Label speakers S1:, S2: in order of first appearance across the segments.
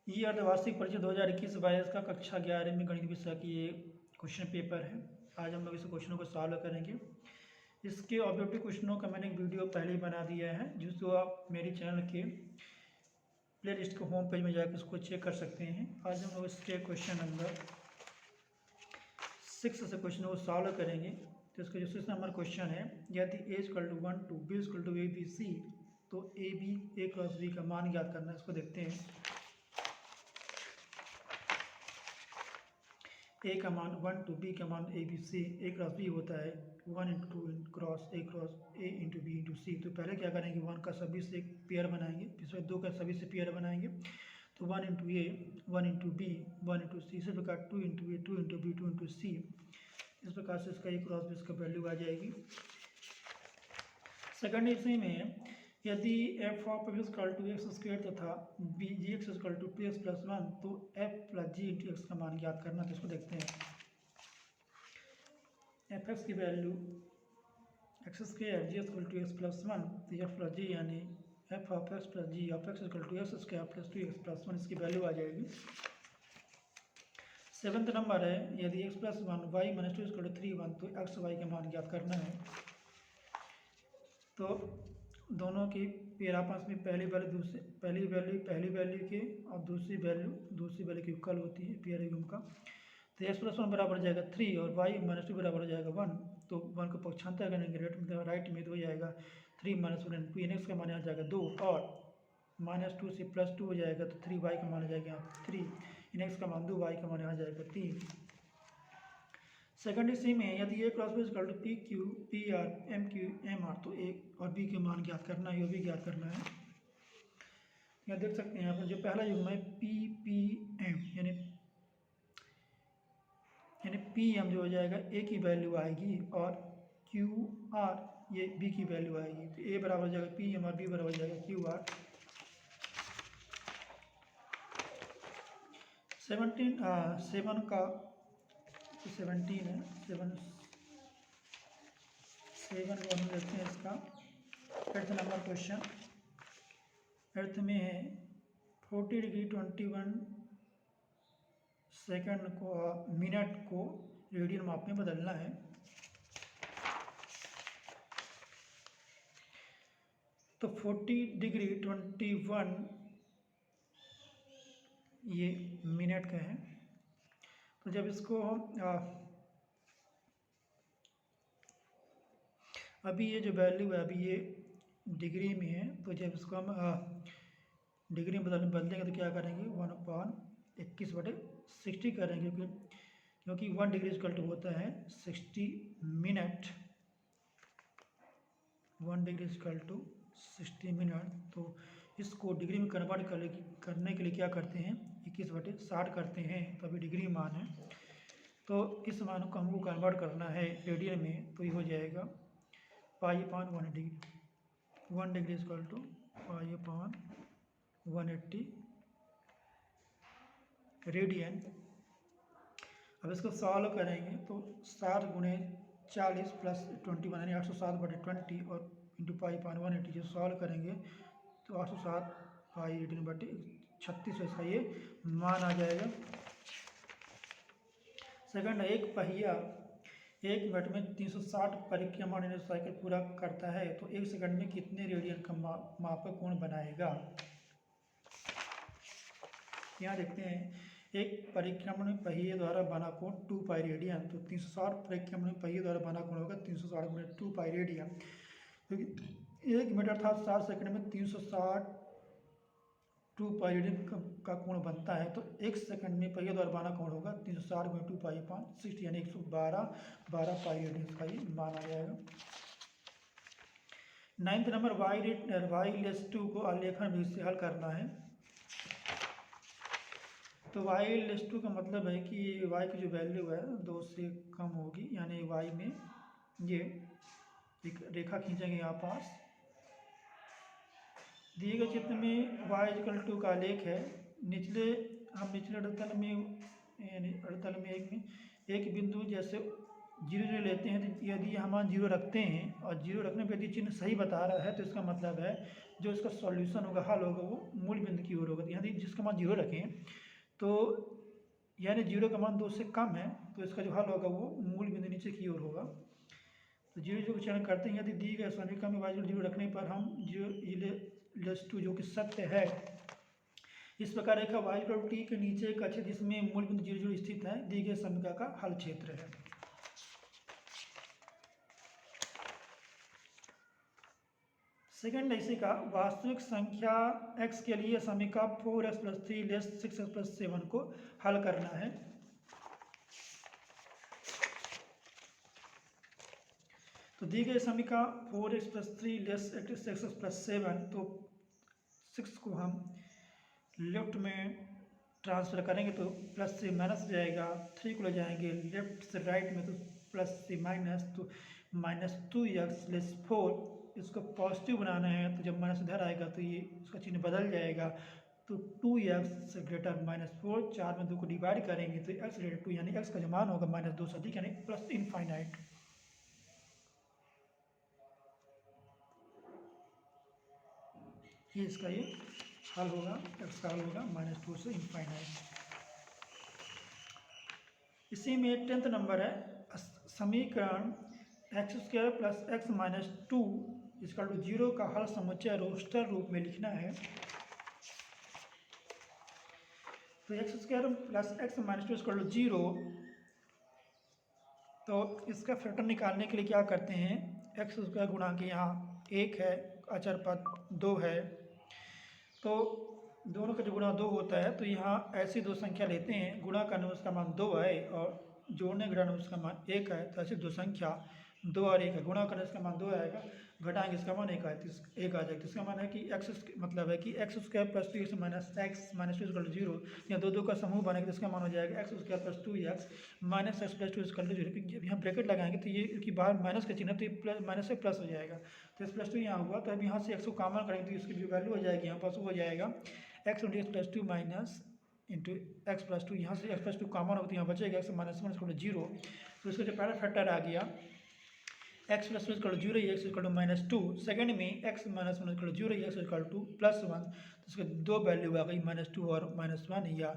S1: ये अर्धवार्षिक परीक्षा 2021-22 का कक्षा 11 में गणित विषय की ये क्वेश्चन पेपर है। आज हम लोग इस क्वेश्चनों को सॉल्व करेंगे। इसके ऑब्जेक्टिव क्वेश्चनों का मैंने एक वीडियो पहले ही बना दिया है, जिसको आप मेरे चैनल के प्ले लिस्ट के होम पेज में जाकर उसको चेक कर सकते हैं। आज हम लोग इसके क्वेश्चन नंबर 6 से क्वेश्चन को सॉल्व करेंगे। तो इसका जो 6 नंबर क्वेश्चन है, यदि a = 1 to b = abc, तो a क्रॉस b का मान ज्ञात करना है। इसको देखते हैं। a का मान 1 to b का मान abc, a क्रॉस b होता है 1 × 2 क्रॉस a × b × c। तो पहले क्या करेंगे, 1 का सभी से एक पेयर बनाएंगे, फिर 2 का सभी से पेयर बनाएंगे। तो 1 × a, 1 × b, 1 × c। इसी प्रकार 2 × a, 2 × b, 2 × c। इस प्रकार से इसका a क्रॉस b इसका वैल्यू आ जाएगी। सेकंड इसी में यदि f ऑफ x = x² तथा gx = 2x + 1, तो f + g × x का मान ज्ञात करना। तो इसको देखते हैं। fx की वैल्यू x² gx = x + 1, तो f + g यानी f of x + g of x = x² + 2x + 1 इसकी वैल्यू आ जाएगी। 7th नंबर है, यदि x + 1 y - 2 = 3 1, तो x y का मान ज्ञात करना है। तो दोनों की पेयर आपस में पहली वैल्यू के और दूसरी वैल्यू की इक्वल होती है, पेयर एवं का। तो x + 1 बराबर हो जाएगा 3 और y - 2 बराबर हो जाएगा 1। तो 1 को पक्षांतर करेंगे राइट में, तो हो जाएगा 3 - 1 2, x का मान आ जाएगा 2 और -2 से +2 हो जाएगा, तो 3y का मान आ जाएगा 3, x का मान 2, y का मान आ जाएगा 3। सेकंड इसी में यदि a cross b = p q p r m q m r, तो a और b के मान ज्ञात करना है, ये भी ज्ञात करना है। यहाँ देख सकते हैं, यहाँ पर जो पहला युग्म है p p m यानी p m जो हो जाएगा a की वैल्यू आएगी और q r ये b की वैल्यू आएगी। तो a बराबर हो जाएगा p m और b बराबर हो जाएगा q r। 7 का 17 है, 7 को हम देखते हैं इसका 8th नंबर क्वेश्चन। 8th में है 40 डिग्री 21 सेकंड को मिनट को रेडियन माप में बदलना है। तो 40 डिग्री 21 ये मिनट का है। तो जब इसको अभी ये जो वैल्यू है अभी ये डिग्री में है, तो जब इसको हम डिग्री में बदलेंगे तो क्या करेंगे, 1/21/60 करेंगे, क्योंकि 1 डिग्री = होता है 60 मिनट। 1 degree = 60 minute. तो इसको डिग्री में कन्वर्ट करने के लिए क्या करते हैं, 21/60 करते हैं, तभी डिग्री मान है। तो इस मान को हमको कन्वर्ट करना है रेडियन में, तो ये हो जाएगा π/1 डिग्री। 1 degree = π/180 radian. अब इसको सॉल्व करेंगे तो 7 × 40 + 21 यानी 807/20 और × π/180 जो सॉल्व करेंगे तो 807 π/18/36 इसका ये मान आ जाएगा। सेकंड है, एक पहिया 1 मिनट में 360 परिक्रमा साइकिल पूरा करता है, तो 1 सेकंड में कितने रेडियन का मापक कोण बनाएगा। यहाँ देखते हैं, एक परिक्रमण पहिए द्वारा बना कोण 2π रेडियन। तो 360 परिक्रमण पहिए द्वारा बना कोण होगा 360 × 2π रेडियन। तो 1 मिनट अर्थात 60 सेकंड में 360 2π रेडियन का कोण बनता है। तो 1 सेकंड में पहिए द्वारा बना कोण होगा 360 × 2π/60 यानी 112π रेडियन का ये मान आ जाएगा। 9th नंबर y2 को आलेखन विधि से हल करना है। तो y2 का मतलब है कि y की जो वैल्यू है 2 से कम होगी, यानी y में ये एक रेखा खींचेंगे यहाँ पास। दिए गए चित्र में y = का आलेख है। निचले अड़तल में यानी अड़तल में एक बिंदु जैसे 0 लेते हैं, तो यदि हम 0 रखते हैं और 0 रखने पर यदि चिन्ह सही बता रहा है, तो इसका मतलब है जो इसका सॉल्यूशन होगा, हल होगा, वो मूल बिंदु की ओर होगा। तो यहाँ देखिए जिसका मान 0 रखें तो यानी 0 का मान 2 से कम है, तो इसका जो हल होगा वो मूल बिंदु नीचे की ओर होगा। तो 0 का चयन करते हैं। यदि दी गए समीकरण में y 0 रखने पर हम 0 जो कि सत्य है, इस प्रकार रेखा y t के नीचे एक अक्ष जिसमें मूल बिंदु 0 0 स्थित है दी गए समीकरण का हल क्षेत्र है। सेकेंड ऐसे का वास्तविक संख्या x के लिए समीकरण 4x + 3 6x + 7 को हल करना है। तो दी गई समीकरण 4x + 3 6x + 7, तो 6 को हम लेफ्ट में ट्रांसफर करेंगे तो प्लस से माइनस जाएगा, 3 को ले जाएंगे लेफ्ट से राइट में तो प्लस से माइनस, तो -2x + 4, इसको पॉजिटिव बनाना है तो जब माइनस इधर आएगा तो ये इसका चिन्ह बदल जाएगा। तो 2x > -4, 4 में 2 को डिवाइड करेंगे तो x > 2 यानी x का जो मान होगा -2 से अधिक यानी प्लस इनफाइनाइट। ये इसका ये हल होगा, x का हल होगा -2 से इनफाइनाइट। इसी में 10th नंबर है समीकरण x² + x - 2 = 0 का हल समुच्चय रोस्टर रूप में लिखना है। तो x² + x - 2 = 0, तो इसका फैक्टर निकालने के लिए क्या करते हैं, x² गुणा के यहाँ 1 है, अचर पद 2 है, तो दोनों का जो गुणा 2 होता है तो यहाँ ऐसी दो संख्या लेते हैं, गुणा करने में उसका मान 2 आए और जोड़ने घटाने में उसका मान 1 है, तो ऐसी दो संख्या 2 और 1 है, गुणा करने इसका मान 2 आएगा, घटाएंगे इसका मान 1 आए तो 1 आ जाएगा। तो इसका मान है कि x मतलब है कि x² + 2x - x - 2 = 0, या दो का समूह बनेगा तो इसका मान हो जाएगा x² + 2x - x + 2 = 0। जब यहाँ ब्रैकेट लगाएंगे तो ये कि बाहर माइनस का चिन्ह तो ये प्लस माइनस से प्लस हो जाएगा, तो इस +2 यहाँ हुआ, तो अब यहाँ से x को कॉमन करेंगे तो इसकी जो वैल्यू हो जाएगी यहाँ पास वो हो जाएगा x × x + 2 minus into x + 2, यहाँ से x + 2 कॉमन होती है, यहाँ बचेगा x - 1 = 0। तो इसका जो पहला फैक्टर आ गया x + 2 = 0, x = -2, सेकेंड में x - 1 = 0, x = +1, तो इसके दो वैल्यू आ गई -2 और -1, या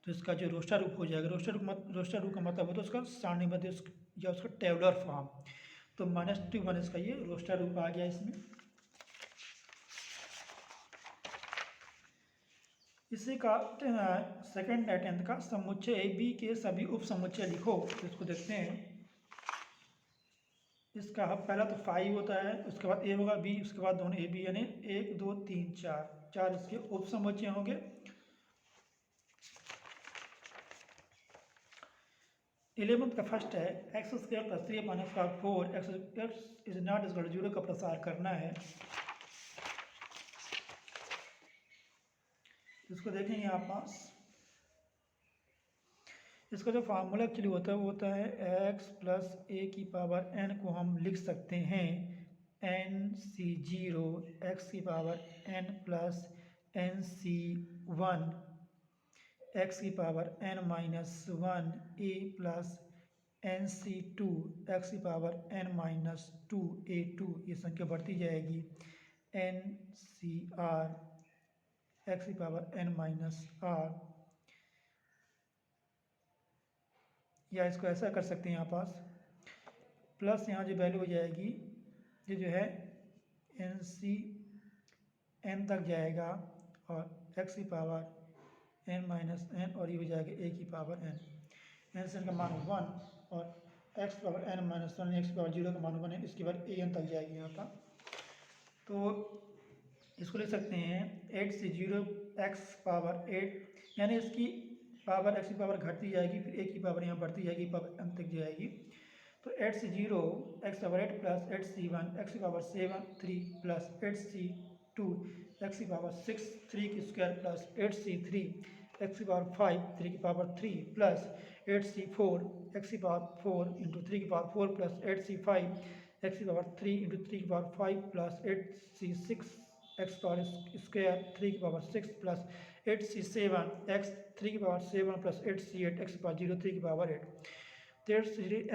S1: तो इसका जो रोस्टर रूप हो जाएगा, रोस्टर रूप का मतलब होता है उसका सारणीबद्ध या उसका टेबुलर फॉर्म, तो -2 1 इसका ये रोस्टर रूप आ गया इसमें। इसी का सेकेंड 10th का समुच्चय ए बी के सभी उप समुच्चय लिखो, तो इसको देखते हैं। इसका पहला तो 5 होता है, उसके बाद ए होगा बी, उसके बाद दोनों ए बी यानी 1 2 3 4 इसके उप समुच्चय होंगे। इलेवंथ का फर्स्ट है x² + 3 - x ^ 4 x is not = 0 का प्रसार करना है। इसको देखेंगे यहाँ पास, इसका जो फार्मूला एक्चुअली होता है वो होता है x + a⁴n को हम लिख सकते हैं nc0 x⁴n + nc1 x⁴n - 1 a + nc2 x⁴n - 2 a2, ये संख्या बढ़ती जाएगी ncr x⁴n - r, या इसको ऐसा कर सकते हैं यहाँ पास प्लस यहाँ जो वैल्यू हो जाएगी ये जो है nc n तक जाएगा और x⁴n - n और ये हो जाएगा a⁴n, n का मान 1 और x⁴n - 1 x⁴0 का मान 1 है, इसके बाद an तक जाएगी यहाँ पर। तो इसको लिख सकते हैं 8 से 0 x⁴8, यानी इसकी पावर x की पावर घटती जाएगी, फिर a की पावर यहाँ बढ़ती जाएगी, पावर अंत तक जाएगी। तो 8 से 0 x⁴8 + 8c1 x⁴7 3 + 8c2 x⁴6 3² + 8c3 x⁴5 3³ + 8c4 x⁴4 × 3⁴ + 8c5 x⁴3 × 3⁵ + 8c6 x² 3⁶ + 8c7 x 3�7 + 8c8 x⁴0 3⁸8। तो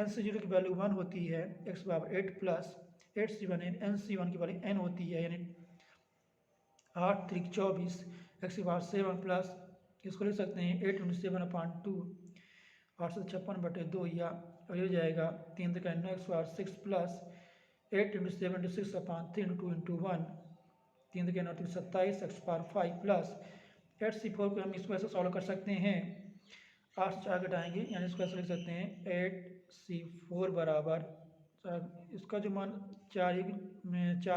S1: nc0 की वैल्यू 1 होती है, x⁴8 + 8c1 nc1 की वैल्यू n होती है, यानी 8 3 24 एक्स की पावर 7 प्लस इसको लिख सकते हैं 8 इंटू 7/2 856/2 या और ये हो जाएगा 3 का 9 x power 6 plus 8 into 7 into 6/3 into 2 into 1 3 के 9 27 एक्स पावर 5 प्लस 8c4 को हम इसको ऐसे सॉल्व कर सकते हैं 8 से 4 घटाएंगे यानी इसको ऐसे लिख सकते हैं 8c4 बराबर इसका जो मान 4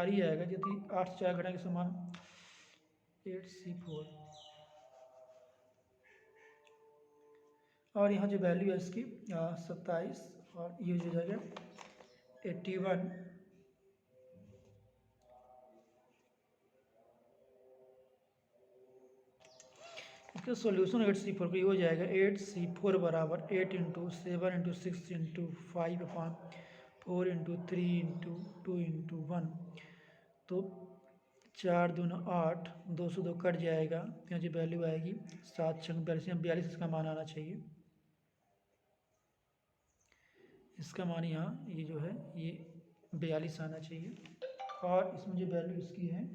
S1: ही आएगा यदि 8 से 4 घटाएंगे इसका मान 8c4 और यहाँ जो वैल्यू है इसकी 27 और ये हो जाएगा 81 इसका सॉल्यूशन 8c4 का ये हो जाएगा 8c4 बराबर 8 into 7 into 6 into 5/4 into 3 into 2 into 1 तो 4 दूना 8 2 से 2 कट जाएगा यहाँ जो वैल्यू आएगी 7 6 42 इसका मान आना चाहिए इसका मान यहाँ ये जो है ये 42 आना चाहिए और इसमें जो वैल्यू इसकी है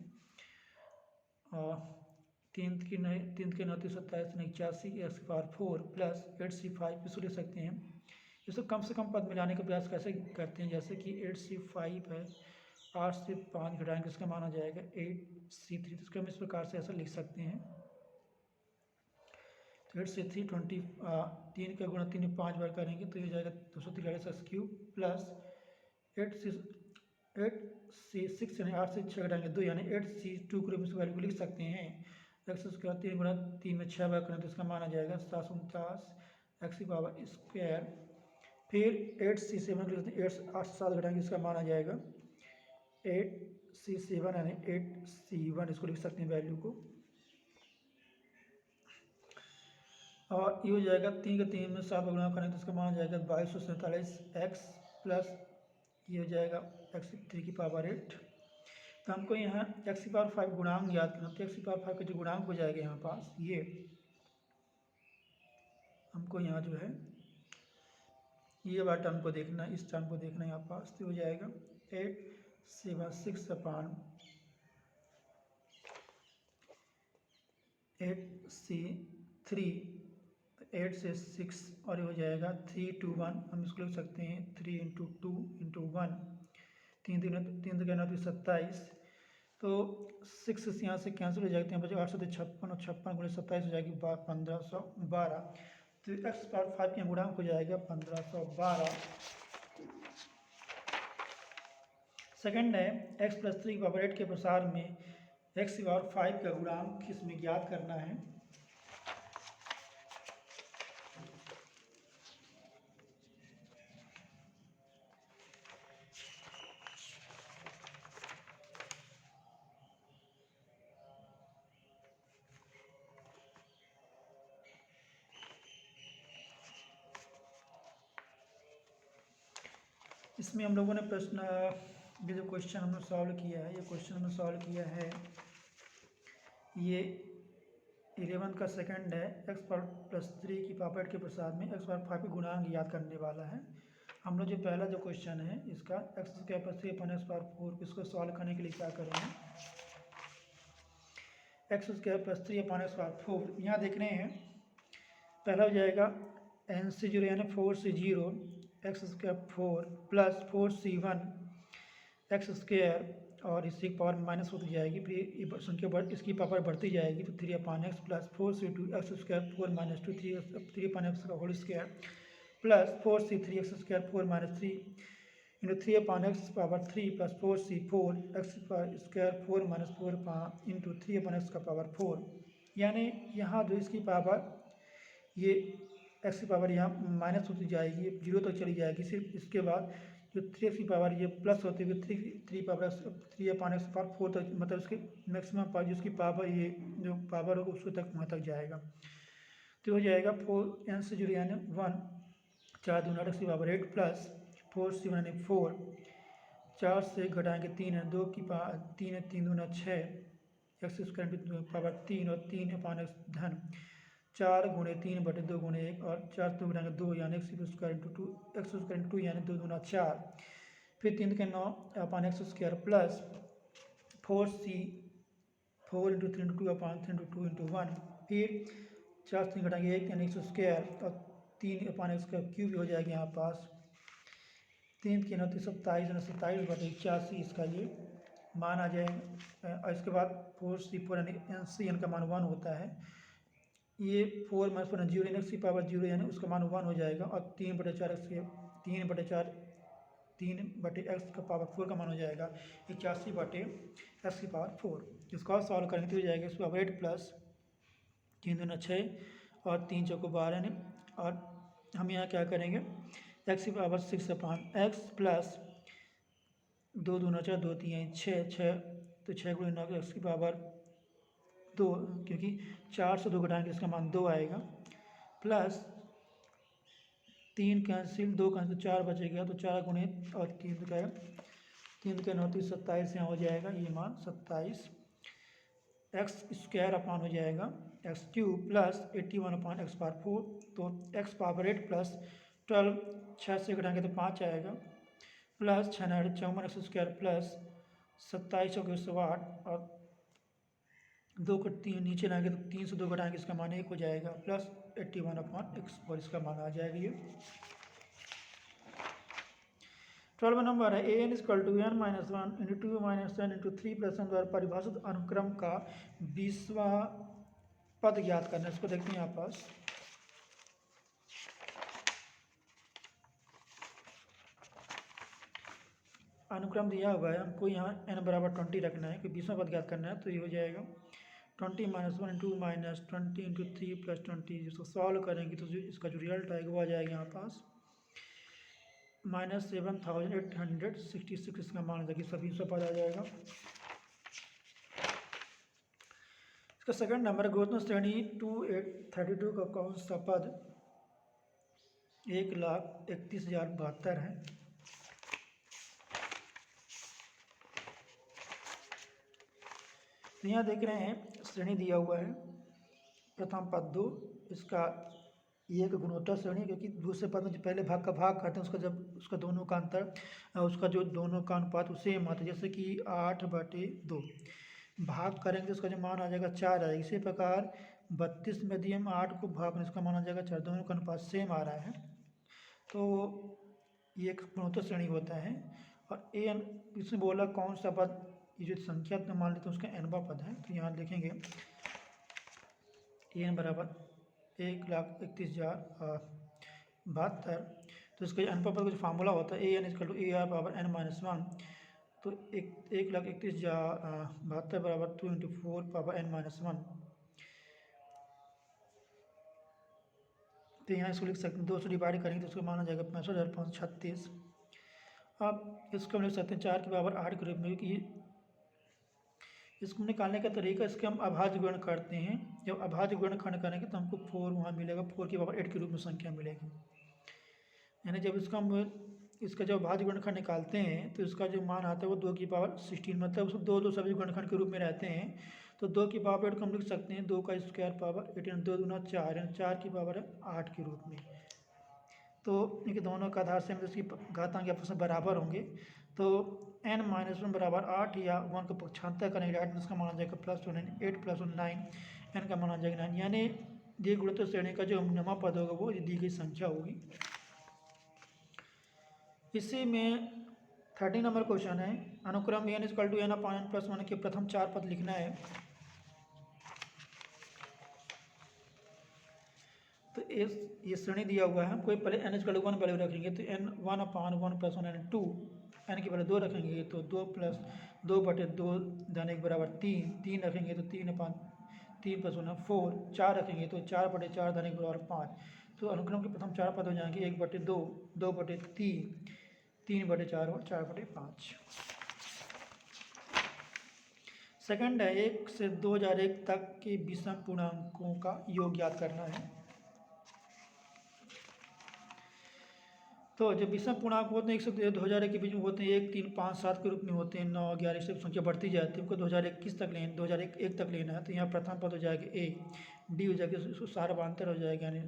S1: 3 के 9 27 81 एक्स की पावर 4 प्लस 8c5 इसको लिख सकते हैं इसको कम से कम पद मिलाने का प्रयास कैसे करते हैं जैसे कि 8c5 है 8 से 5 घटाएंगे इसका मान आ जाएगा 8c3 तो इसको हम इस प्रकार से ऐसा लिख सकते हैं तो 8 से 3 20 3 का गुणा 3 5 बार करेंगे तो ये हो जाएगा 243 एक्स क्यूब प्लस 8c6 यानी 8 से 6 घटाएंगे 2 यानी 8c2 को इस वैल्यू को लिख सकते हैं एक्स स्क्वायर 3 गुणा 3 में 6 बार करें तो इसका मान आ जाएगा 749 एक्स की पावर स्क्वायर फिर 8c7 को लिखते हैं 8 से 7 घटाएंगे इसका मान आ जाएगा 8c7 यानी 8c1 इसको लिख सकते हैं वैल्यू को और ये हो जाएगा 3 का 3 में 7 गुणा करें तो इसका मान आ जाएगा 2247 एक्स प्लस ये हो जाएगा एक्स 3 की पावर 8 तो हमको यहाँ एक्स की पावर 5 गुणांक याद करना तो एक्स की पावर 5 का जो गुणांक हो जाएगा यहाँ पास ये हमको यहाँ जो है ये वाला टर्म को देखना इस टर्म को देखना यहाँ पास तो हो जाएगा 8 8 से 6 और ये हो जाएगा 3 2 1 हम इसको लिख सकते हैं 3 इंटू 2 इंटू 1 3 का 27 तो 6 से यहाँ से कैंसिल हो जाएगा यहाँ पर 856 और 56 गुणे 27 हो जाएगी 1512 तो एक्स पावर 5 के गुणांक हो जाएगा 1512 सेकंड है x प्लस 3 की पावर 8 के प्रसार में x की पावर 5 का गुणांक इसमें ज्ञात करना है इसमें हम लोगों ने प्रश्न ये जो क्वेश्चन हमने सॉल्व किया है ये क्वेश्चन हमने सॉल्व किया है ये 11 का सेकंड है x पावर प्लस 3 की पावर 8 के प्रसार में x पावर 5 के गुणांक याद करने वाला है हम लोग जो पहला जो क्वेश्चन है इसका x square plus 3 upon x power 4 इसको सॉल्व करने के लिए क्या करेंगे x square plus 3 upon x power 4 यहाँ देख रहे हैं पहला हो जाएगा n से 0 यानी 4 से 0 x square 4 plus 4c1 x square और इसकी पावर माइनस होती जाएगी फिर संख्या इसकी पावर बढ़ती जाएगी तो 3/x plus 4c2 x square 4 minus 2 3/x का whole square plus 4c3 x square 4 minus 3 into 3/x power 3 plus 4c4 x square 4 minus 4 into 3/x का पावर 4 यानी यहाँ जो इसकी पावर ये एक्स की पावर यहाँ माइनस होती जाएगी 0 तक चली जाएगी सिर्फ इसके बाद जो 3x की पावर ये प्लस होती है 3/x पावर 4 तक मतलब इसकी मैक्सिमम पावर जिसकी पावर ये जो पावर होगा उसको तक वहाँ तक जाएगा तो हो जाएगा 4n से 0 यानी 1 4 दूना x की पावर 8 प्लस 4c1 यानी 4 4 से घटाएंगे 3 है 2 की पावर 3 है 3 दूना 6 एक्स स्क्वायर पावर 3 और 3/x धन 4 गुणे 3 बटे 2 गुणे 1 और 4 2 घटाएंगे 2 यानी x square into 2 x square into 2 यानी 2 दूना 4 फिर 3 के 9 upon x square plus 4 into 3 into 2 अपान 3 इंटू 2 इंटू 1। फिर 4 से 3 घटाएंगे 1 यानी 100 स्क्वायर, और 3 अपान एक्स का क्यूब हो जाएगा यहाँ पास। 3 की 29 27 यानी 27/81 इसका ये मान आ जाएगा। और इसके बाद 4c4 यानी NCN का मान 1 होता है। ये 4 - 4 0 यानी x की पावर 0 यानी उसका मान 1 हो जाएगा। और 3/4 x के 3/x का पावर 4 का मान हो जाएगा 81/x की पावर 4। इसको और सॉल्व करेंगे तो हो जाएगा इसको 8 प्लस 3 दूना 6 और 3 चौको 12 यानी। और हम यहाँ क्या करेंगे, x की पावर 6/x प्लस 2 दूना 4 2 3 6 तो 6 गुणे 9 एक्स की पावर 2, क्योंकि 4 से 2 घटाएंगे इसका मान 2 आएगा, प्लस 3 कैंसिल 2 कैंसिल 4 बचेगा तो 4 गुणे और 3 का 3 का 29 27 यहाँ हो जाएगा ये मान 27 एक्स स्क्वायर अपान हो जाएगा एक्स क्यूब प्लस 81/x/4। तो x पावर 8 प्लस 12 6 से घटाएंगे तो 5 आएगा, प्लस 6 54 एक्स स्क्वायर प्लस 27 चौके 108 और 2 को 3 नीचे लाएंगे तो 3 से 2 घटाएंगे इसका मान 1 हो जाएगा, प्लस 81/x इसका मान आ जाएगा ये। 12 नंबर है an = n - 1 × 2 - n × 3 + n द्वारा परिभाषित अनुक्रम का 20वां पद ज्ञात करना है। इसको देखते हैं यहाँ पास। अनुक्रम दिया हुआ है, हमको यहाँ n बराबर 20 रखना है, क्योंकि 20वां पद ज्ञात करना है। तो ये हो जाएगा 20 - 1 × 2 - 20 × 3 + 20। इसको सॉल्व करेंगे तो इसका जो रिजल्ट आएगा वो आ जाएगा यहाँ पास -7866 इसका मान आ जाएगा, इसका 20वां पद आ जाएगा। इसका सेकंड नंबर गुणोत्तर श्रेणी 2832 का कौन सा पद 1,31,072 है। तो यहाँ देख रहे हैं श्रेणी दिया हुआ है, प्रथम पद 2, इसका ये एक गुणोत्तर श्रेणी, क्योंकि दूसरे पद में जो पहले भाग का भाग करते हैं उसका जब उसका दोनों का अंतर उसका जो दोनों का अनुपात उसे आता है, जैसे कि 8/2 भाग करेंगे तो उसका जो मान आ जाएगा 4 आएगा। इसी प्रकार 32 में यदि हम 8 को भाग करें इसका मान आ जाएगा 4, दोनों का अनुपात सेम आ रहा है। तो ये एक गुणोत्तर श्रेणी होता है। और एन इसमें बोला कौन सा पद, ये जो संख्या मान लेते हैं उसका nवां पद है। तो यहाँ देखेंगे n बराबर 1,31,072। तो इसका nवां पद का जो फार्मूला होता है an = AR पावर n - 1। तो 1,31,072 बराबर 2 × 4 पावर n - 1। तो यहाँ इसको लिख सकते हैं, 2 से डिवाइड करेंगे तो उसका मान आ जाएगा 65,536। अब इसको हम लिख सकते हैं 4 की पावर 8 के रूप में, क्योंकि इसको निकालने का तरीका, इसके हम अभाज्य गुणन करते हैं। जब अभाज्य गुणनखंड करेंगे तो हमको 4 वहाँ मिलेगा, 4 की पावर 8 के रूप में संख्या मिलेगी। यानी जब इसका हम इसका जब अभाज्य गुणनखंड निकालते हैं तो इसका जो मान आता है वो 2 की पावर 16, मतलब उसको 2 सभी गुणनखंड के रूप में रहते हैं। तो 2 की पावर 8 को हम लिख सकते हैं 2 का स्क्वायर पावर 8 यानी 2 दूना 4 यानी 4 की पावर 8 के रूप में। तो इनके दोनों का आधार से हम इसकी घातांक आपस में बराबर होंगे। तो n - 1 बराबर 8 या 1 को पक्षांतर करेंगे 8 में इसका मान आ जाएगा +1 यानी 8 + 1 9, n का मान आ जाएगा 9। यानी दी गुणोत्तर श्रेणी का जो नवा पद होगा वो दी गई संख्या होगी। इसी में 13 नंबर क्वेश्चन है, अनुक्रम n = n/n + 1 के प्रथम 4 पद लिखना है। तो ये श्रेणी दिया हुआ है, कोई पहले n = 1 वैल्यू रखेंगे तो n 1/1 + 1 यानी 2, n की वैल्यू 2 रखेंगे तो 2 + 2/2 धन 1 बराबर 3, 3 रखेंगे तो 3/3 + 1 4, 4 रखेंगे तो 4/4 धन 1 बराबर 5। तो अनुक्रम के प्रथम 4 पद हो जाएंगे 1/2, 2/3, 3/4 और 4/5। सेकंड है 1 से 2001 तक के विषम पूर्णांकों का योग ज्ञात करना है। तो जो विषम पूर्णांक होते हैं 1 से 2001 के बीच में होते हैं, 1 3 5 7 के रूप में होते हैं, 9 11 से संख्या बढ़ती जाती है। हमको 2021 तक लेना, 2001 तक लेना है। तो यहाँ प्रथम पद हो जाएगा a, d हो जाएगा, उसको सार्वधातुक हो जाएगा यानी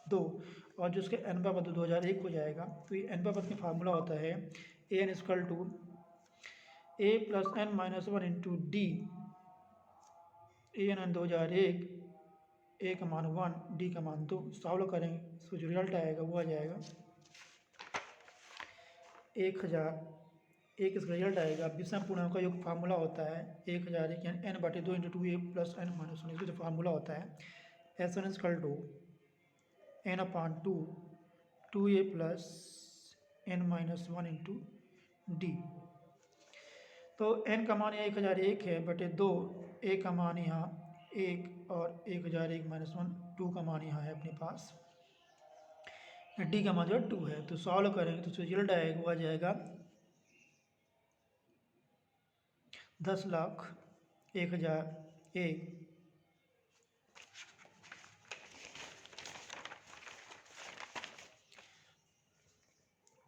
S1: 2, और जो उसके nवां पद 2001 हो जाएगा। तो ये nवां पद का फार्मूला होता है an = a + n - 1 × d AN 2001, A का मान 1, D का मान 2। सॉल्व करेंगे, इसको जो रिजल्ट आएगा वो आ जाएगा 1000। एक इसका रिजल्ट आएगा। विषम पूर्णांक का जो फार्मूला होता है 1001 यानी n/2 × 2a + n - 1, इसका जो फार्मूला होता है S1 = n/2 2a + n - 1 × d। तो n का मान 1001 है बटे 2, a का मान यहाँ 1 और 1001 - 1 2 का मान यहाँ है अपने पास, d का मान जो 2 है। तो सॉल्व करेंगे तो रिजल्ट आएगा वो आ जाएगा 10,01,001।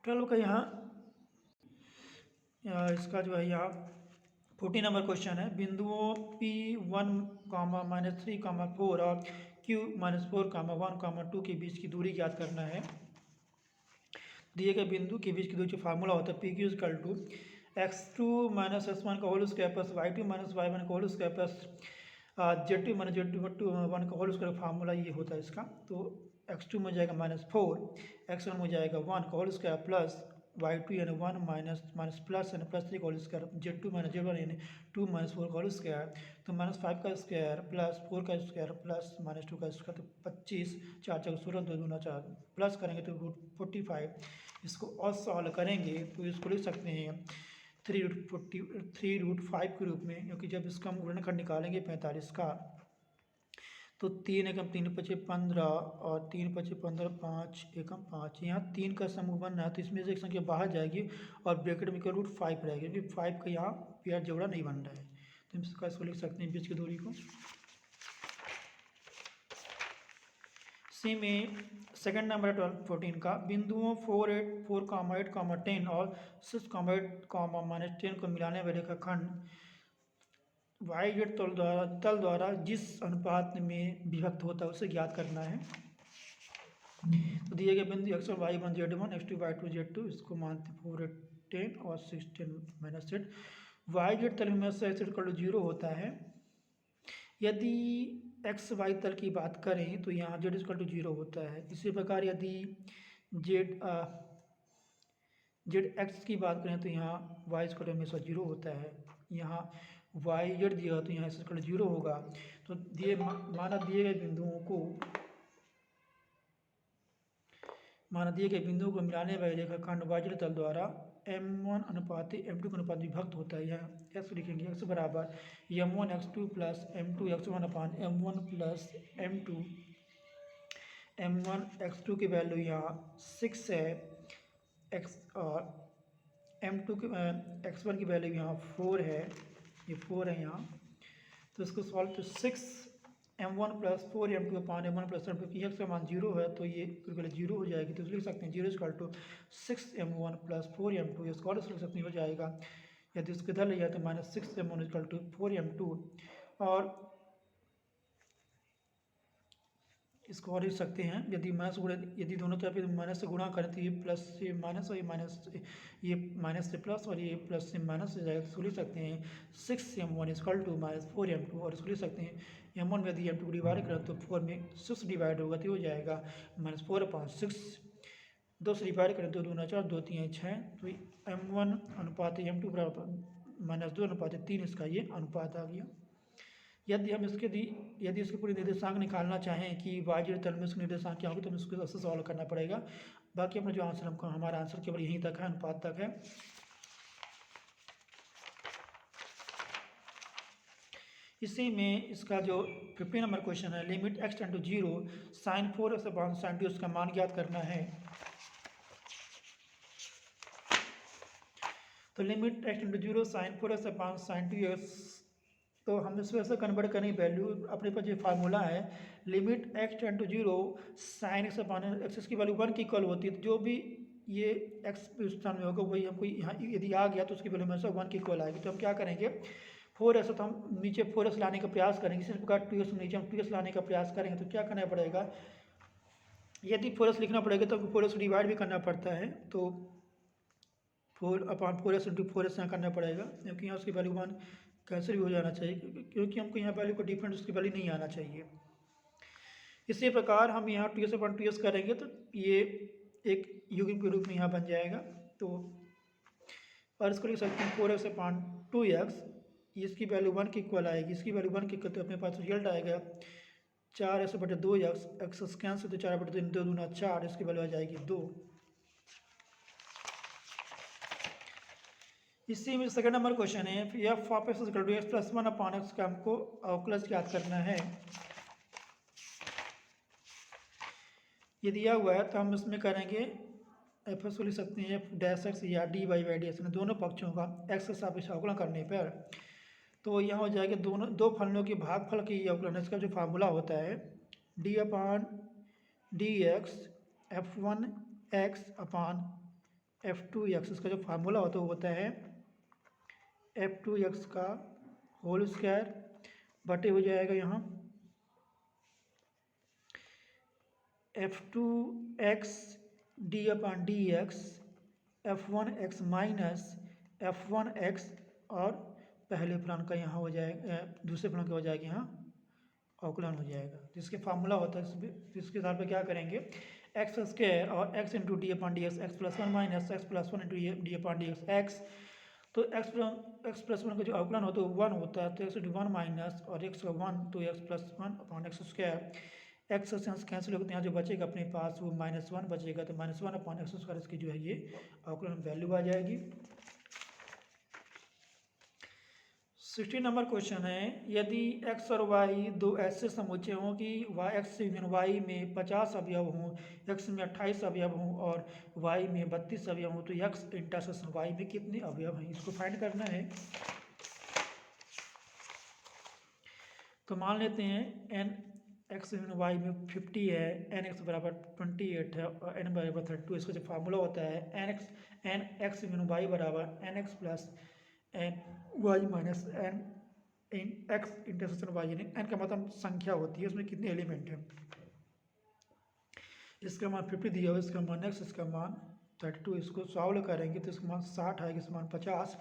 S1: 12 का यहाँ इसका जो है यहाँ 14 नंबर क्वेश्चन है। बिंदुओं P1, -3, 4 और Q -4, 1, 2 के बीच की दूरी ज्ञात करना है। दिए गए बिंदु के बीच की दूरी जो फार्मूला होता है PQ = x2 - x1 का whole square plus y2 - y1 का whole square plus z2 - z1 का होल स्क्वायर। फार्मूला ये होता है इसका। तो x2 में जाएगा -4, x1 में जाएगा 1 का होल स्क्वायर प्लस y2 यानी 1 माइनस प्लस यानी +3 का होल स्क्वायर, z2 - z1 यानी 2 - 4 का होल स्क्वायर। तो -5 का स्क्वायर प्लस 4 का स्क्वायर प्लस -2 का स्क्वायर, तो 25, 4 × 16, 2 दूना 4, प्लस करेंगे तो √45। इसको और सॉल्व करेंगे तो इसको लिख सकते हैं 3√5 के रूप में, क्योंकि जब इसका हम गुणनखंड निकालेंगे 45 का तो 3 एकम 3 × 5 15 और 3 × 5 15, 5 एकम 5। यहाँ 3 का समूह बन रहा है तो इसमें से एक संख्या बाहर जाएगी और ब्रैकेट में केवल √5 रहेगी, क्योंकि 5 का यहाँ पेयर जोड़ा नहीं बन रहा है। तो हम इसको लिख सकते हैं बीच की दूरी को। सी में सेकंड नंबर है 14 का। बिंदुओं 4, 8, 10 और 6, 8, -10 को मिलाने वाले रेखाखंड YZ तल द्वारा जिस अनुपात में विभक्त होता है उसे ज्ञात करना है। तो दिए गए बिंदु x1 y1 z1 x2 y2 z2, इसको मानते 4, 8, 10 और 6, 10 - 8। YZ तल में से x = 0 होता है। यदि एक्स वाई तल की बात करें तो यहाँ z = 0 होता है। इसी प्रकार यदि जेड एक्स की बात करें तो यहाँ y = हमेशा 0 होता है। यहाँ YZ दिया तो यहाँ x = 0 होगा। तो माना दिए गए बिंदुओं को मिलाने वाले रेखाखंड YZ तल द्वारा m1 अनुपात m2 के अनुपात विभक्त होता है। यहाँ x लिखेंगे, x बराबर m1 x2 plus m2 x1 अपान m1 plus m2। m1 x2 की वैल्यू यहाँ 6 है, x और m2 की x1 की वैल्यू यहाँ 4 है, ये 4 है यहाँ। तो इसको सॉल्व तो 6 m1 + 4 m2 अपान m1 + m2 की x का मान 0 है तो ये पहले 0 हो जाएगी। तो लिख सकते हैं 0 = 6 m1 + 4 m2, इसको और लिख सकते हैं, हो जाएगा। यदि इसको इधर ले जाए तो -6 m1 = 4 m2, और इसको और लिख सकते हैं यदि दोनों तरफ माइनस से गुणा करें तो ये प्लस से माइनस और ये माइनस से प्लस और ये प्लस से माइनस हो जाएगा। तो इसको लिख सकते हैं 6 m1 = -4 m2, और इसको लिख सकते हैं m1 में यदि m2 को डिवाइड करें तो 4 में 6 डिवाइड होगा तो हो जाएगा -4/6। 2 से डिवाइड करें तो 2 दूना 4, 2 3 6। तो m1 अनुपात m2 बराबर -2 अनुपात 3, इसका ये अनुपात आ गया। यदि इसके पूरे निर्देशांक निकालना चाहें कि YZ तल में इसके निर्देशांक क्या होगी तो हमें इसको सबसे सॉल्व करना पड़ेगा। बाकी अपना जो आंसर हमारा आंसर केवल यहीं तक है, अनुपात तक है। इसी में इसका जो 15 नंबर क्वेश्चन है, लिमिट x → 0 sin 4x अपान sin 2, उसका मान ज्ञात करना है। तो लिमिट x → 0 sin 4x अपान sin 2x, तो हम इसको ऐसे कन्वर्ट करेंगे वैल्यू। अपने पास जो फार्मूला है लिमिट x → 0 sin x अपान x की वैल्यू 1 की इक्वल होती है। तो जो भी ये x स्थान में होगा वही हमको यहाँ यदि आ गया तो उसकी वैल्यू हमेशा 1 की इक्वल आएगी। तो हम क्या करेंगे 4x, तो हम नीचे 4x लाने का प्रयास करेंगे। इसी प्रकार 2x नीचे हम 2x लाने का प्रयास करेंगे। तो क्या करना पड़ेगा, यदि 4x लिखना पड़ेगा तो 4x डिवाइड भी करना पड़ता है। तो 4/4x × 4x यहाँ करना पड़ेगा, क्योंकि यहाँ उसकी वैल्यू 1 कैंसिल भी हो जाना चाहिए, क्योंकि हमको यहाँ वैल्यू को डिफरेंट उसकी वैल्यू नहीं आना चाहिए। इसी प्रकार हम यहाँ 2s/2s करेंगे तो ये एक युग्म के रूप में यहाँ बन जाएगा। तो और इसको लिख सकते हैं 4x/2x, इसकी वैल्यू 1 के इक्वल आएगी, इसकी वैल्यू 1 के इक्वल, तो अपने पास रिजल्ट आएगा 4x/2x, एक्स कैंसिल तो 4/2, 2 दूना 4, इसकी वैल्यू आ जाएगी 2। इसी में सेकंड नंबर क्वेश्चन है f of x equal to x plus 1/x का हमको अवकलज ज्ञात करना है। ये दिया हुआ है तो हम इसमें करेंगे एफ एस को लिख सकते हैं f डैश एक्स या dy/dx में दोनों पक्षों का x के सापेक्ष अवकलन करने पर तो यहाँ हो जाएगा दोनों दो फलनों के भागफल की अवकलन। इसका जो फार्मूला होता है d/dx f1x/f2x, इसका जो फार्मूला होता है वो होता है f2x का होल स्क्वायर बटे हो जाएगा यहाँ f2x d/dx f1x minus f1x, और पहले फलन का यहाँ हो जाएगा, दूसरे फलन का हो जाएगा यहाँ अवकलन हो जाएगा, जिसके फार्मूला होता है। इसके आधार पर क्या करेंगे एक्स स्क्वायर और x into d/dx x plus 1 minus x plus 1 into d/dx x, तो x प्लस 1 का जो अवकलन होता है वो 1 होता है, तो x इंटू 1 माइनस और x का 1 तो x plus 1/x square, x से कैंसिल होते हैं, यहाँ जो बचेगा अपने पास वो -1 बचेगा, तो -1/x स्क्वायर इसकी जो है ये अवकलन वैल्यू आ जाएगी। 16 नंबर क्वेश्चन है यदि x और y दो ऐसे समुच्चय हों कि x यूनियन y में 50 अवयव हों, x में 28 अवयव हों और y में 32 अवयव हों, तो x इंटरसेक्शन y में कितने अवयव हैं, इसको फाइंड करना है। तो मान लेते हैं n x यूनियन y में 50 है, n x बराबर 28 है और n बराबर 32। इसका जो फार्मूला होता है n x यूनियन y बराबर n x plus n y minus n इन x इंटरसेक्शन y, यानी n का मतलब संख्या होती है, उसमें कितने एलिमेंट हैं। इसका मान 50 दिया हुआ, इसका मान x, इसका मान 32। इसको सॉल्व करेंगे तो इसका मान 60 आएगा, इसका मान 50।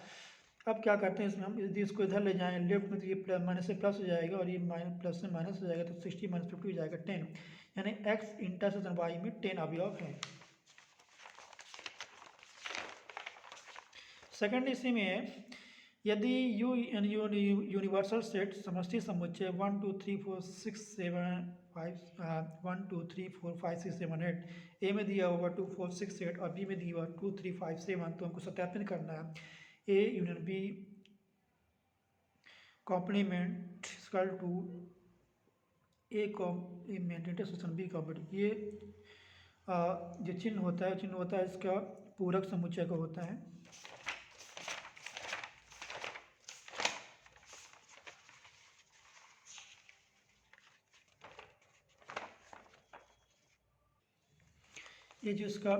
S1: अब क्या करते हैं इसमें हम, यदि इसको इधर ले जाएं लेफ्ट में तो ये माइनस से प्लस हो जाएगा और ये प्लस से माइनस हो जाएगा, तो 60 - 50 हो जाएगा 10, यानी x इंटरसेक्शन y में 10 अवयव है। सेकंड इसी में है यदि यूनिवर्सल सेट समष्टि समुच्चय 1 2 3 4 6 7 5 1 2 3 4 5 6 7 8 ए में दिया हुआ 2 4 6 8 और बी में दिया हुआ 2 3 5 7, तो हमको सत्यापन करना है A union B complement equal to A complement intersection B complement. ये जो चिन्ह होता है इसका पूरक समुच्चय का होता है। ये जो इसका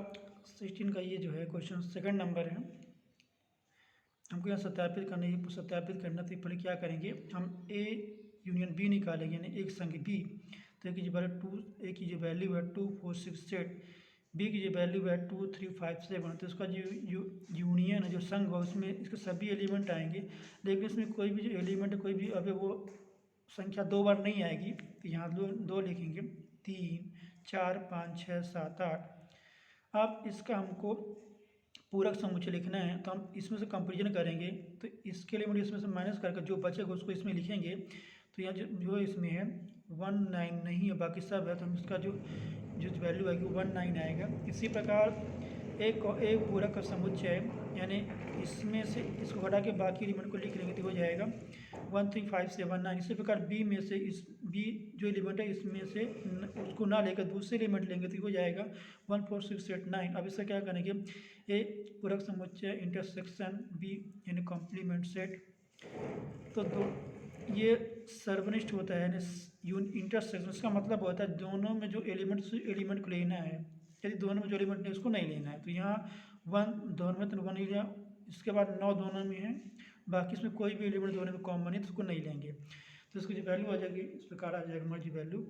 S1: 16 का ये जो है क्वेश्चन सेकंड नंबर है, हमको यहाँ सत्यापित करना तो पहले क्या करेंगे हम ए यूनियन बी निकालेंगे, यानी एक संग बी, तो ए की जो वैल्यू है 2 4 6 8, बी की जो वैल्यू है 2 3 5 7, तो इसका जो यूनियन है जो संघ है उसमें इसके सभी एलिमेंट आएंगे, लेकिन इसमें कोई भी जो एलिमेंट कोई भी अभी वो संख्या 2 बार नहीं आएगी, तो यहाँ दो लिखेंगे 3 4 5 6 7 8। अब इसका हमको पूरक समुच्चय लिखना है, तो हम इसमें से कंपेरिजन करेंगे, तो इसके लिए इसमें से माइनस करके जो बचेगा उसको इसमें लिखेंगे, तो यहाँ जो इसमें है 19 नहीं है, बाकी सब है, तो हम इसका जो वैल्यू आएगी वो 19 आएगा। इसी प्रकार एक पूरक का समुच्चय यानी इसमें से इसको हटा के बाकी एलिमेंट को लिख लेंगे तो हो जाएगा 1 3 5 7 9। इसी प्रकार बी में से इस बी जो एलिमेंट है इसमें से उसको ना लेकर दूसरे एलिमेंट लेंगे तो हो जाएगा 1 4 6 8 9। अब इसका क्या करेंगे ए पूरक समुच्चय इंटरसेक्शन बी यानी कॉम्प्लीमेंट सेट, तो ये सर्वनिष्ठ होता है यानी इंटरसेक्शन, इसका मतलब होता है दोनों में जो एलिमेंट को लेना है, यदि दोनों में जो एलिमेंट है उसको नहीं लेना है, तो यहाँ 1 दोनों में तो 1 ही लिया, इसके बाद 9 दोनों में है, बाकी इसमें कोई भी एलिमेंट दोनों में कॉमन है तो उसको नहीं लेंगे, तो इसकी जो वैल्यू आ जाएगी इस प्रकार आ जाएगा हमारी value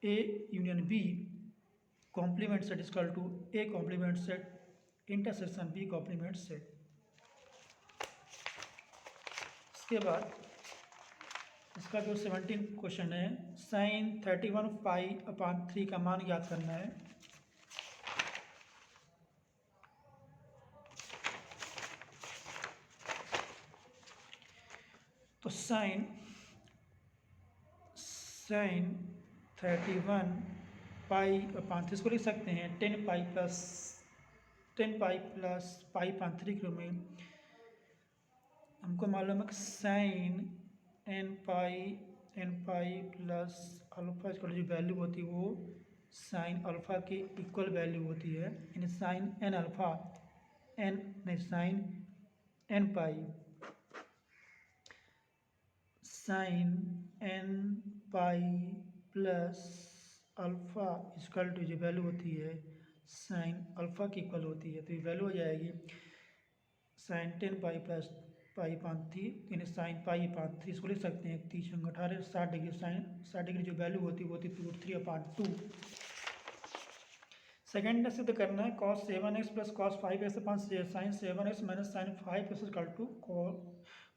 S1: A union B complement set equal to A complement set intersection B complement set. इसके बाद इसका जो 17 क्वेश्चन है, साइन 31 पाई अपान 3 का मान ज्ञात करना है। तो साइन 31 पाई अपान 3 इसको लिख सकते हैं 10 पाई प्लस पाई अपान 3 के रूप में। हमको मालूम है कि sine n pi plus alpha इसका जो वैल्यू होती है वो साइन अल्फा की इक्वल वैल्यू होती है, यानी sine n alpha sine n pi sine n pi plus alpha equal to जो वैल्यू होती है साइन अल्फा की इक्वल होती है, तो ये वैल्यू हो जाएगी साइन 10 पाई प्लस पाई अपान 3, यानी साइन पाई अपान 3 इसको लिख सकते हैं 30 18 60 डिग्री। साइन 60 डिग्री जो वैल्यू होती है वो होती है √3 अपान 2। सेकेंड सिद्ध करना है cos 7x plus cos 5x upon sine 7x minus sine 5x equal to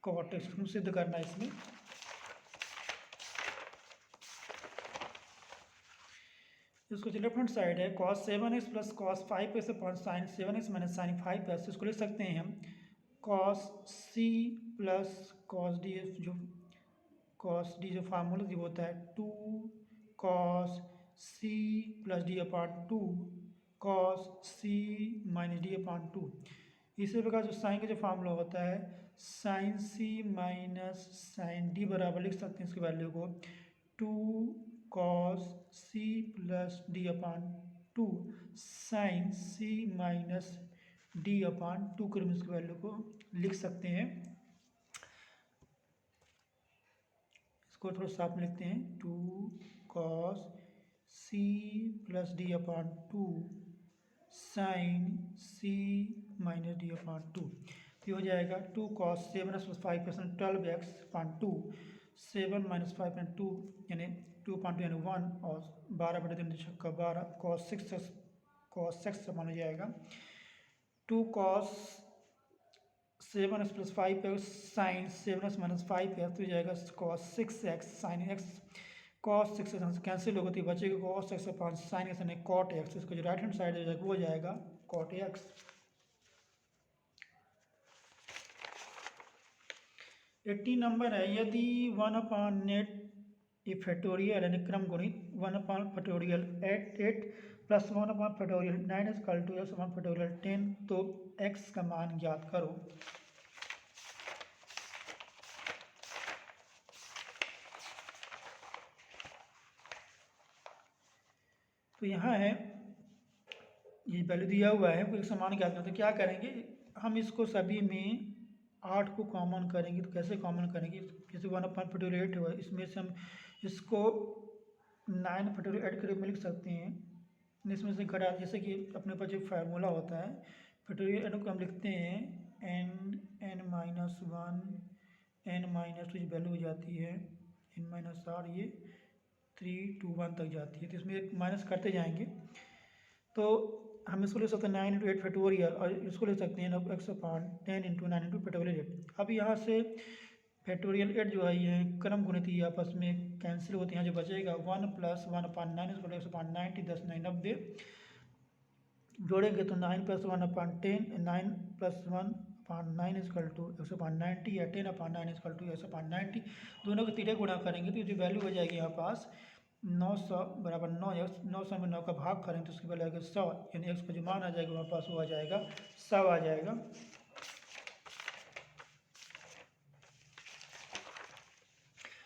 S1: cot x सिद्ध करना है। इसमें इसको जो लेफ्ट हैंड साइड है cos 7x plus cos 5x upon sine 7x minus sine 5x इसको लिख सकते हैं हम cos c plus cos d जो cos d जो फार्मूला जो होता है 2 cos c plus d upon 2 cos c minus d upon 2। इसी प्रकार जो साइन का जो फार्मूला होता है sine c minus sine d बराबर लिख सकते हैं इसकी वैल्यू को 2 cos c plus d upon 2 sign c minus d upon 2 के रूप में इसकी वैल्यू को लिख सकते हैं। इसको थोड़ा साफ में लिखते हैं 2 cos c plus d upon 2 sign c minus d upon 2, तो हो जाएगा 2 cos 7 प्लस 5% 12x अपान 2 7 माइनस 5.2 यानी 2.2 यानी 1 और 12/3 छक्का 12 cos 6 मान हो जाएगा 2 cos 7x plus 5x sign 7x minus 5x तो जाएगा cos 6x sine x cos 6x cancel होगा तो बचेगा cos x upon sine x यानी cot x। इसको जो राइट हैंड साइड हो जाएगा वो हो जाएगा cot x। 18 नंबर है यदि 1 अपान नेट ए फैक्टोरियल यानी क्रम गुणित 1 upon factorial 8 plus 1 upon factorial 9 equal to x upon factorial 10, तो x का मान ज्ञात करो। तो यहाँ है ये वैल्यू दिया हुआ है कोई समान ज्ञात करना, तो क्या करेंगे हम इसको सभी में 8 को कॉमन करेंगे। तो कैसे कॉमन करेंगे, जैसे 1 अपान फैक्टोरियल 8 हुआ इसमें से हम इसको 9 फैक्टोरियल 8 के रूप में लिख सकते हैं। इसमें से घटा जैसे कि अपने पास जो फार्मूला होता है फैक्टोरियल 8 को हम लिखते हैं n minus 1 n minus 2 value हो जाती है n माइनस r ये 3 2 1 तक जाती है, तो इसमें एक माइनस करते जाएंगे। तो हम इसको ले सकते हैं 9 × 8 फैक्टोरियल और इसको ले सकते हैं x अपान 10 × 9 × फैक्टोरियल 8। अब यहाँ से फैक्टोरियल 8 जो है ये क्रम गुणित ही आपस में कैंसिल होते हैं, जो बचेगा 1 प्लस 1 अपान 9 इसको x अपान 90 10 9 90 जोड़ेंगे तो 9 plus 1 upon 10 9 plus 1 upon 9 equal to x upon 90 या 10 upon 9 equal to x upon 90। दोनों को तीरे गुणा करेंगे तो जो वैल्यू हो जाएगी यहाँ पास 900 बराबर 9x 900 में 9 का भाग करेंगे तो उसकी वैल्यू आएगी 100, यानी x का जो मान आ जाएगा वहाँ पास वो आ जाएगा 100 आ जाएगा।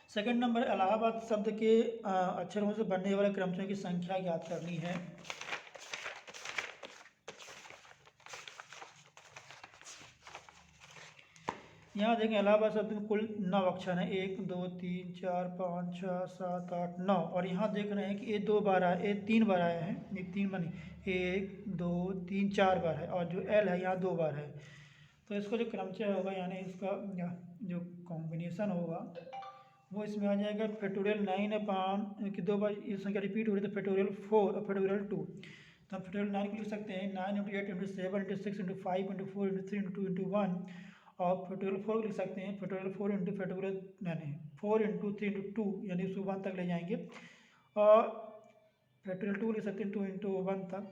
S1: सेकंड नंबर इलाहाबाद शब्द के अक्षरों से बनने वाले क्रमचयों की संख्या ज्ञात करनी है। यहाँ देखें इलाहाबाद शब्द में कुल 9 अक्षर हैं 1 2 3 4 5 6 7 8 9 और यहाँ देख रहे हैं कि ये 2 बार आए ये 3 बार आए हैं, ये 3 बनी 1 2 3 4 बार है और जो L है यहाँ 2 बार है। तो इसका जो क्रमचय होगा यानी इसका जो कॉम्बिनेशन होगा वो इसमें आ जाएगा फैक्टोरियल 9 अपान कि 2 बार ये संख्या रिपीट हो रही है तो फैक्टोरियल 4 और फैक्टोरियल 2। तो हम फैक्टोरियल 9 को लिख सकते हैं 9 × 8 × 7 × 6 × 5 × 4 × 3 × 2 × 1 और फैक्टोरियल 4 को लिख सकते हैं फैक्टोरियल 4 × फैक्टोरियल यानी 4 × 3 × 2 यानी उसको 1 तक ले जाएंगे, और फैक्टोरियल 2 लिख सकते हैं 2 × 1 तक।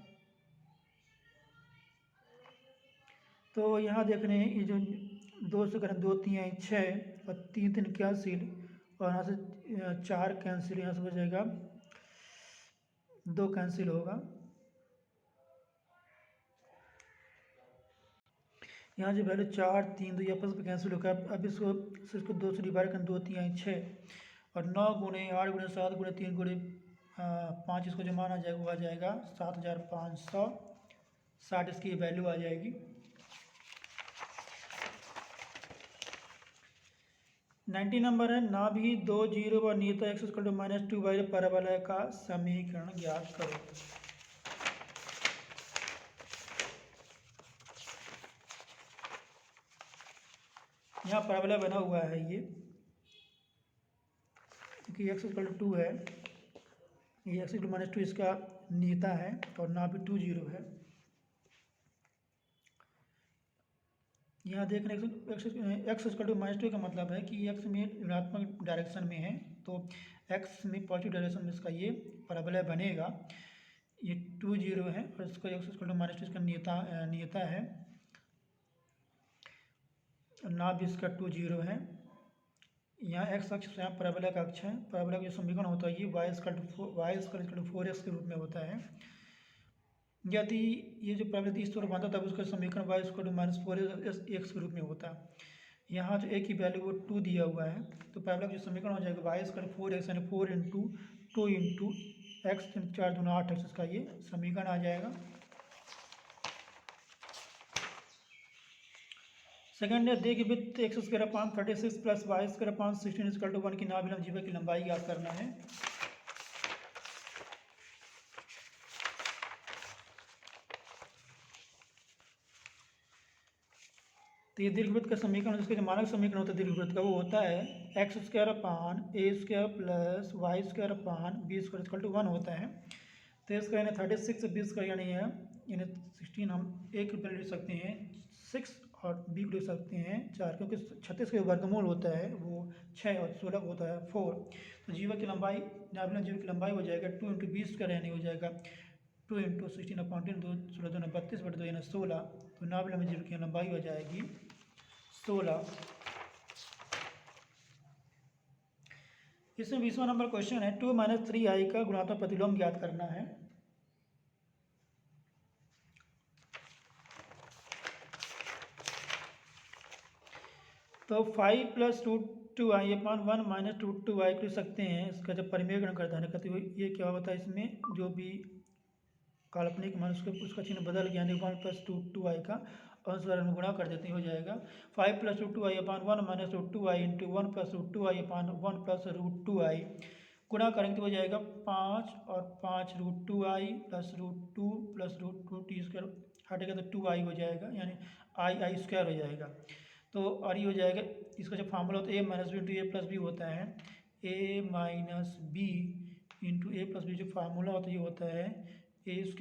S1: तो यहाँ देख रहे हैं ये जो 2 से करें 2 3 आई 6 और 3 3 कैंसिल, और यहाँ से 4 कैंसिल, यहाँ से हो जाएगा 2 कैंसिल होगा। यहाँ जो वैल्यू 4 3 2 आपस में कैंसिल होगा। अब इसको 2 से डिवाइड करें 2 3 आई 6 और 9 गुणे 8 गुणे 7 गुणे 3 गुणे 5, इसको जो मान आ जाएगा वो आ जाएगा 7560, इसकी वैल्यू आ जाएगी। 90 नंबर है, ना भी 2 जीरो व नियत x = -2y परवलय का समीकरण ज्ञात करो। यहाँ परवलय बना हुआ है ये, क्योंकि x = 2 है, ये x = -2 इसका नियता है और ना भी 2 जीरो है। यहाँ देख रहे हैं x = -2 का मतलब है कि x में ऋणात्मक डायरेक्शन में है, तो x में पॉजिटिव डायरेक्शन में इसका ये परवलय बनेगा। ये 2 जीरो है और इसको x = -2 इसका नियता है, ना भी इसका 2 जीरो है। यहाँ x अक्ष यहाँ परवलय का अक्ष है, परवलय का जो समीकरण होता है ये y = 4x के रूप में होता है। यदि ये जो परवलय इस तरह बनता तब उसका समीकरण y = -4x के रूप में होता है। यहाँ जो a की वैल्यू वो 2 दिया हुआ है, तो परवलय का जो समीकरण हो जाएगा y = 4x यानी 4 × 2 × x, 4 दूना 8x, इसका ये समीकरण आ जाएगा। सेकंड है, दे कि विथ x² 36 + y² 16 = 1 की नाभिलंब जीवा की लंबाई ज्ञात करना है। तो ये दीर्घवृत्त का समीकरण, जिसका जो मानक समीकरण होता है दीर्घवृत्त का, वो होता है x² + a² + y² b² = 1 होता है। तो इसका यानी 36 20 का यानी 16 हम a के ऊपर लिख सकते हैं 6 और b को लिख सकते हैं 4, क्योंकि 36 का वर्गमूल होता है वो 6 और 16 होता है 4। तो जीवा की लंबाई, नाभिलंब जीवा की लंबाई हो जाएगा 2 × 20 यानी हो जाएगा 2 × 16/10, 2 16 2 32 बटे 2 यानी 16। तो नाभिलंब जीवा की लंबाई हो जाएगी 16। इसमें 20वां नंबर क्वेश्चन है, 2 - 3i का गुणात्मक प्रतिलोम ज्ञात करना है। तो 5 + √2i / 1 - √2i लिख सकते हैं। इसका जब परिमेयकरण करता है कहते हुए ये क्या होता है, इसमें जो भी काल्पनिक मान उसका चिन्ह बदल गया, यानी 1 + √2i का अंश में गुणा कर देते हैं, हो जाएगा 5 + √2i / 1 - √2i × 1 + √2i / 1 + √2i, गुणा करेंगे तो हो जाएगा 5 और 5 √2i + √2 + √2t² हटेगा तो 2i हो जाएगा, यानी i² हो जाएगा। तो और ये हो जाएगा, इसका जो फार्मूला होता है a - b × a + b होता है, a - b × a + b जो फार्मूला होता है ये होता है a² -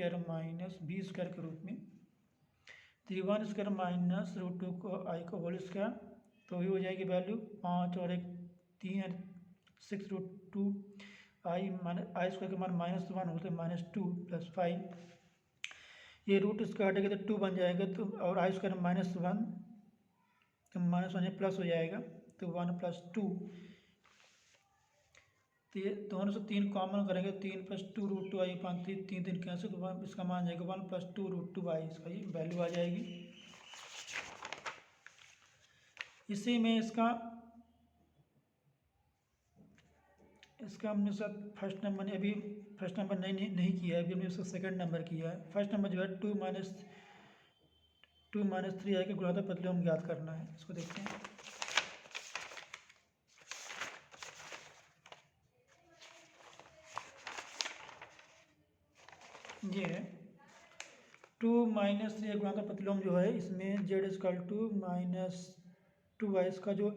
S1: b² के रूप में। 1² - √2 को i का होल स्क्वायर, तो ये हो जाएगी वैल्यू 5 और 1 3 6 √2 i² के मान -1 होते हैं -2 + 5, ये रूट इसका हटेगा तो 2 बन जाएगा, तो और i² -1 तो -1 प्लस हो जाएगा, तो 1 + 2, तो ये दोनों से 3 कॉमन करेंगे, 3 + 2 √2i / 3 3 3 कैंसिल, तो इसका मान जाएगा 1 + 2 √2i, इसका ये वैल्यू आ जाएगी। इसी में इसका हमने सर फर्स्ट नंबर ने अभी फर्स्ट नंबर नहीं किया है, अभी हमने उसका सेकंड नंबर किया है। फर्स्ट नंबर जो है 2 - 3i के गुणात्मक प्रतिलोम ज्ञात करना है। इसको देखते हैं। ये है 2 - 3i गुणात्मक प्रतिलोम जो है, इसमें z = -2i, इसका जो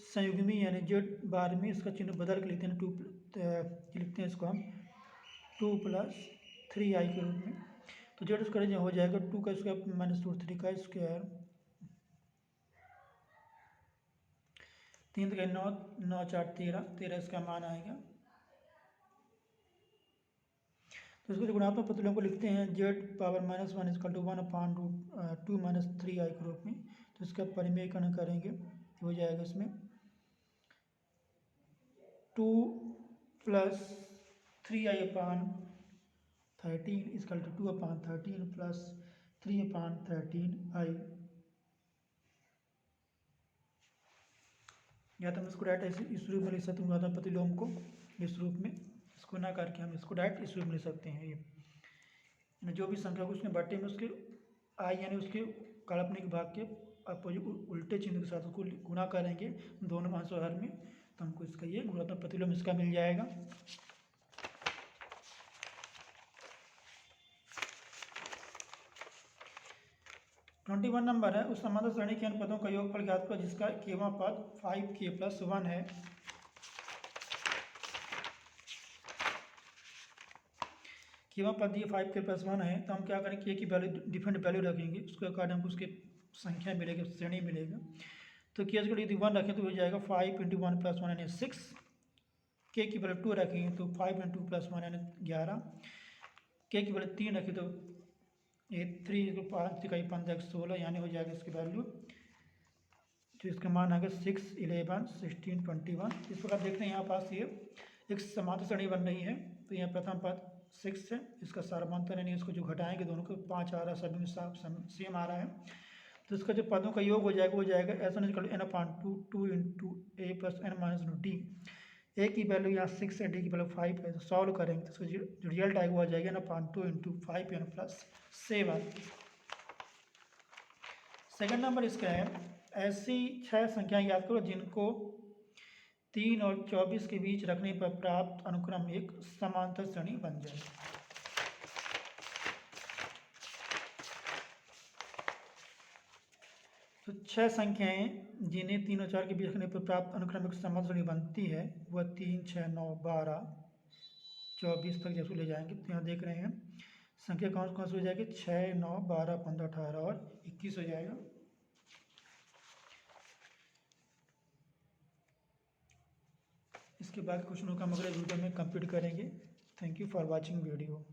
S1: संयुग्मी यानी z बार में इसका चिन्ह बदल के लिखते हैं, लिखते हैं इसको हम 2 + 3i के रूप में। तो z² हो जाएगा 2 का स्क्वायर -√3 का स्क्वायर 3 तो 9, 9 4 13, 13 इसका मान आएगा। तो इसको जो गुणात्मक प्रतिलोम को लिखते हैं z⁻−1 इक्वल टू 1/2 - 3i के रूप में। तो इसका परिमेयकरण करेंगे तो हो जाएगा इसमें 2 + 3i/13 इक्वल टू 2/13 + 3/13i। या तो हम इसको डायरेक्ट इस रूप में लिख सकते हैं गुणात्मक प्रतिलोम को, इस रूप में, इसको ना करके हम इसको डायरेक्ट इस रूप में लिख सकते हैं। ये जो भी संख्या को उसमें बटे में उसके आई यानी उसके काल्पनिक भाग के अपोजिट उल्टे चिन्ह के साथ उसको गुणा करेंगे दोनों अंश और हर में, तो हमको इसका ये गुणात्मक प्रतिलोम इसका मिल जाएगा। ट्वेंटी 21 नंबर है, उस समांतर श्रेणी के अनुपदों का योगफल ज्ञात करो जिसका केवां पद 5k+1 है। केवां पद दिए 5k+1 है, तो हम क्या करेंगे, के की वैल्यू डिफरेंट वैल्यू रखेंगे, उसके अकॉर्डिंग हमको उसके संख्या मिलेगी, श्रेणी मिलेगा। तो के की यदि 1 रखें तो हो जाएगा 5 × 1 + 1 यानी 6। के की वैल्यू 2 रखेंगे तो 5 × 2 + 1 यानी 11। के की वैल्यू 3 रखें तो 3 को 5 × 15 16 यानी हो जाएगा इसकी वैल्यू, तो इसका मान आएगा 6 11 16 21। इस प्रकार देखते हैं यहाँ पास ये एक समांतर श्रेणी बन रही है। तो यहाँ प्रथम पद 6 है, इसका सारमांतर यानी इसको जो घटाएंगे दोनों को 5 आ रहा है, सभी में सेम आ रहा है। तो इसका जो पदों का योग हो जाएगा वो जाएगा n/2 2 × a + n-d। ए की वैल्यू यहाँ 6 है, डी की वैल्यू 5 है, तो सॉल्व करेंगे तो इसका जो रिजल्ट आएगा वो आ जाएगा n/2 × 5n + 7। सेकंड नंबर इसका है, ऐसी 6 संख्याएं याद करो जिनको 3 और 24 के बीच रखने पर प्राप्त अनुक्रम एक समांतर श्रेणी बन जाए। तो 6 संख्याएं जिन्हें 3 और 4 के बीच रखने पर प्राप्त अनुक्रम एक समांतर श्रेणी बनती है वह 3 6 9 12 24 तक जैसे ले जाएंगे। तो यहाँ देख रहे हैं संख्या कौन कौन सी हो जाएगी, 6 9 12 15 18 और 21 हो जाएगा। इसके बाद क्वेश्चनों का हम अगले वीडियो में कंप्लीट करेंगे। Thank you for watching video.